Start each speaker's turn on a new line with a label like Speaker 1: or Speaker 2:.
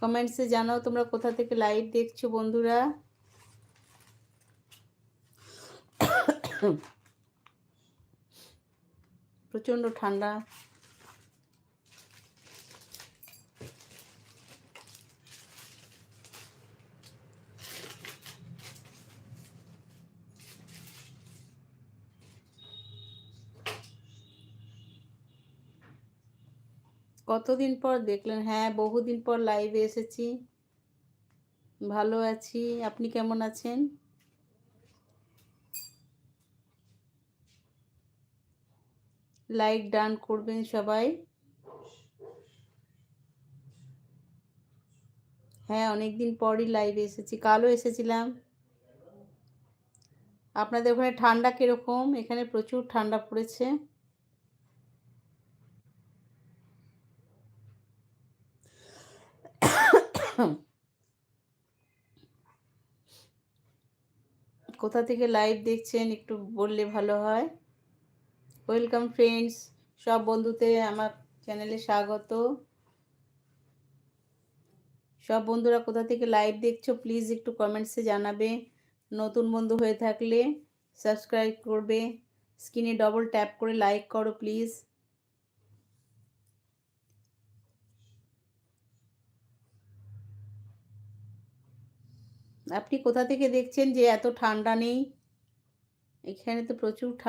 Speaker 1: কমেন্টসে জানাও তোমরা কোথা থেকে লাইভ দেখছো বন্ধুরা। প্রচণ্ড ঠান্ডা। কতদিন পর দেখলেন? হ্যাঁ, বহুদিন পর লাইভে এসেছি। ভালো আছি, আপনি কেমন আছেন? লাইক ডান করবেন সবাই। হ্যাঁ, অনেকদিন পরই লাইভে এসেছি, কালও এসেছিলাম। আপনাদের ওখানে ঠান্ডা কিরকম? এখানে প্রচুর ঠান্ডা পড়েছে। কোথা থেকে লাইভ দেখছেন একটু বললে ভালো হয়। ওয়েলকাম ফ্রেন্ডস, সব বন্ধুতে আমার চ্যানেলে স্বাগত। সব বন্ধুরা কোথা থেকে লাইভ দেখছো প্লিজ একটু কমেন্টসে জানাবে। নতুন বন্ধু হয়ে থাকলে সাবস্ক্রাইব করবে, স্ক্রিনে ডবল ট্যাপ করে লাইক করো প্লিজ। আপনি কোথা থেকে দেখছেন যে এত ঠান্ডা নেই? এখানে তো প্রচুর ঠান্ডা।